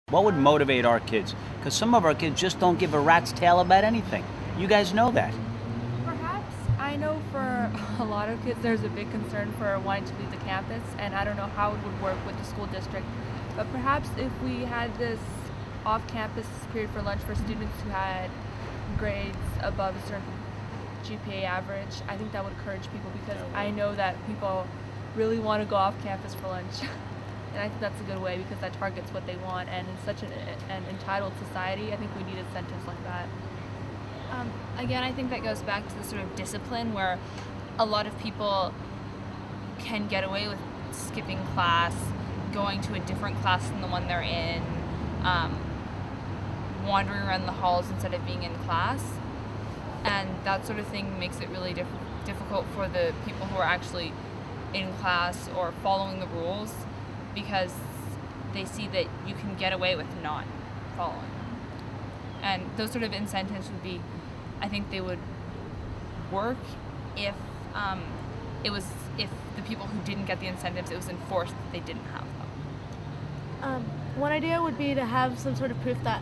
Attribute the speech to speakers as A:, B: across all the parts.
A: What would motivate our kids? Because some of our kids just don't give a rat's tail about anything. You guys know that.
B: Perhaps, I know for a lot of kids there's a big concern for wanting to leave the campus, and I don't know how it would work with the school district. But perhaps if we had this off-campus period for lunch for students who had grades above a certain GPA average, I think that would encourage people, because I know that people really want to go off campus for lunch. And I think that's a good way, because that targets what they want, and in such an entitled society, I think we need incentives like that.
C: Again, I think that goes back to the sort of discipline where a lot of people can get away with skipping class, going to a different class than the one they're in, wandering around the halls instead of being in class. And that sort of thing makes it really difficult for the people who are actually in class or following the rules, because they see that you can get away with not following. And those sort of incentives would be, I think they would work if if the people who didn't get the incentives, it was enforced that they didn't have them.
D: One idea would be to have some sort of proof that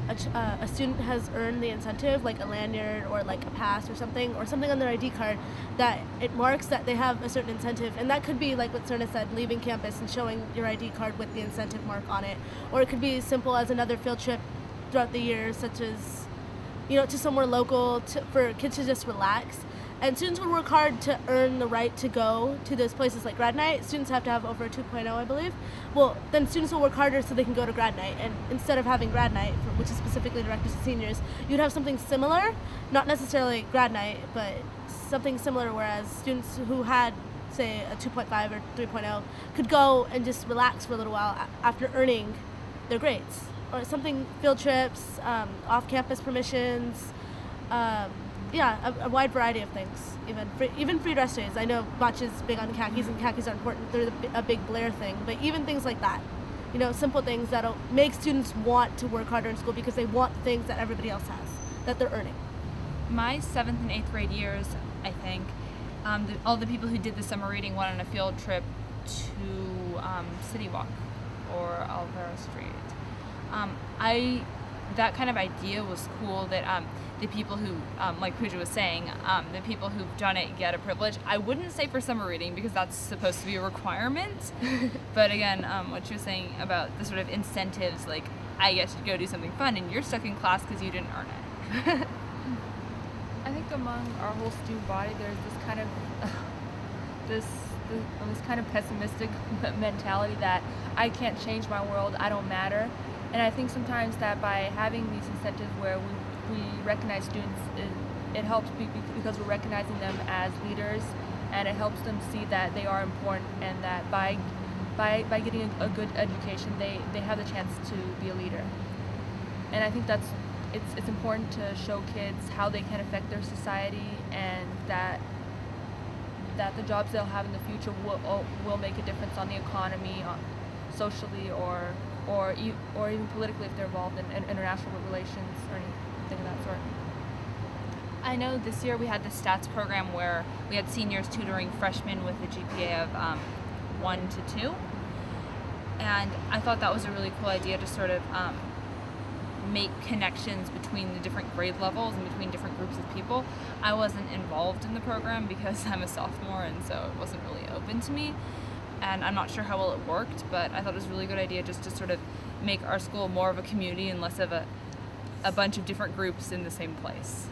D: a student has earned the incentive, like a lanyard or like a pass or something on their ID card, that it marks that they have a certain incentive. And that could be like what Serna said, leaving campus and showing your ID card with the incentive mark on it. Or it could be as simple as another field trip throughout the year, such as, to somewhere local for kids to just relax. And students would work hard to earn the right to go to those places like grad night. Students have to have over a 2.0, I believe. Well, then students will work harder so they can go to grad night. And instead of having grad night, which is specifically directed to seniors, you'd have something similar, not necessarily grad night, but something similar, whereas students who had, say, a 2.5 or 3.0 could go and just relax for a little while after earning their grades. Or something, field trips, off-campus permissions, a wide variety of things, even free dress days. I know Botch is big on khakis, and khakis are important. They're a big Blair thing, but even things like that, simple things that'll make students want to work harder in school because they want things that everybody else has, that they're earning.
C: My 7th and 8th grade years, I think, all the people who did the summer reading went on a field trip to City Walk or Alvaro Street. That kind of idea was cool, that the people who, like Pooja was saying, the people who've done it get a privilege. I wouldn't say for summer reading, because that's supposed to be a requirement. But again, what she was saying about the sort of incentives, like I get to go do something fun and you're stuck in class because you didn't earn it.
B: I think among our whole student body, there's this kind of this kind of pessimistic mentality that I can't change my world, I don't matter. And I think sometimes that by having these incentives where we recognize students, it helps because we're recognizing them as leaders, and it helps them see that they are important, and that by getting a good education, they have the chance to be a leader. And I think it's important to show kids how they can affect their society, and that the jobs they'll have in the future will make a difference on the economy, socially, or even politically if they're involved in international relations or anything of that sort.
C: I know this year we had the stats program where we had seniors tutoring freshmen with a GPA of 1 to 2. And I thought that was a really cool idea to sort of make connections between the different grade levels and between different groups of people. I wasn't involved in the program because I'm a sophomore, and so it wasn't really open to me. And I'm not sure how well it worked, but I thought it was a really good idea just to sort of make our school more of a community and less of a bunch of different groups in the same place.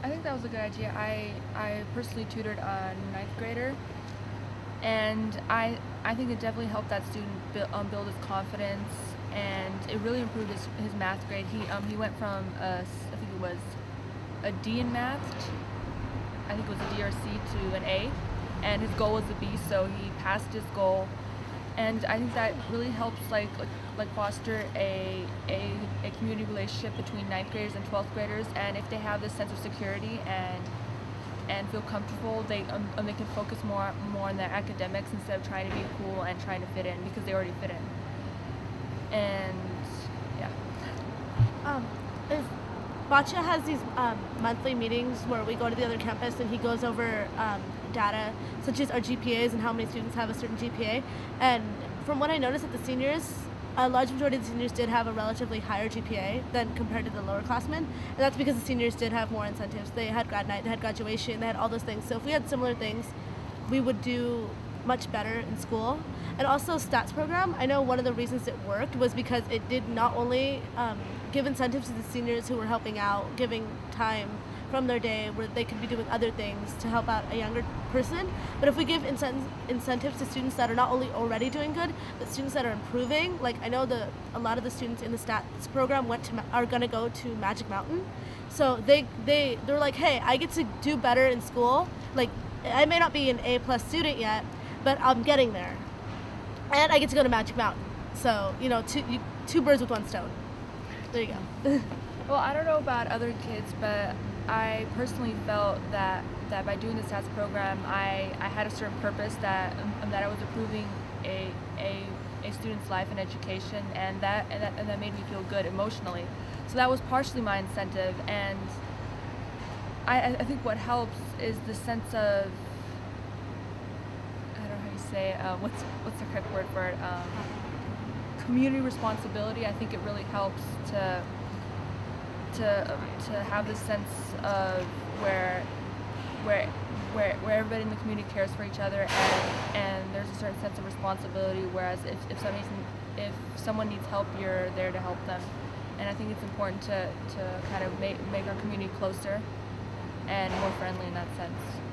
B: I think that was a good idea. I personally tutored a 9th grader, and I think it definitely helped that student build his confidence, and it really improved his math grade. He went from I think it was a D in math, I think it was a D or C, to an A. And his goal was a B, so he passed his goal. And I think that really helps like foster a community relationship between 9th graders and 12th graders. And if they have this sense of security and feel comfortable, they can focus more on their academics instead of trying to be cool and trying to fit in, because they already fit in. And yeah.
D: Bacha has these monthly meetings where we go to the other campus and he goes over data such as our GPAs and how many students have a certain GPA. And from what I noticed at the seniors, a large majority of the seniors did have a relatively higher GPA than compared to the lower classmen, and that's because the seniors did have more incentives. They had grad night, they had graduation, they had all those things. So if we had similar things, we would do much better in school. And also stats program, I know one of the reasons it worked was because it did not only give incentives to the seniors who were helping out, giving time from their day where they could be doing other things to help out a younger person. But if we give incentives to students that are not only already doing good, but students that are improving, like I know a lot of the students in the stats program are gonna go to Magic Mountain. So they're like, hey, I get to do better in school. Like I may not be an A+ student yet, but I'm getting there. And I get to go to Magic Mountain. So, you know, two birds with one stone. There you go.
B: Well, I don't know about other kids, but I personally felt that by doing the stats program, I had a certain purpose that I was improving a student's life and education, and that made me feel good emotionally. So that was partially my incentive, and I think what helps is the sense of, I don't know how you say, what's the correct word for it? Community responsibility. I think it really helps to have this sense of where everybody in the community cares for each other, and there's a certain sense of responsibility. Whereas if someone needs help, you're there to help them. And I think it's important to kind of make our community closer and more friendly in that sense.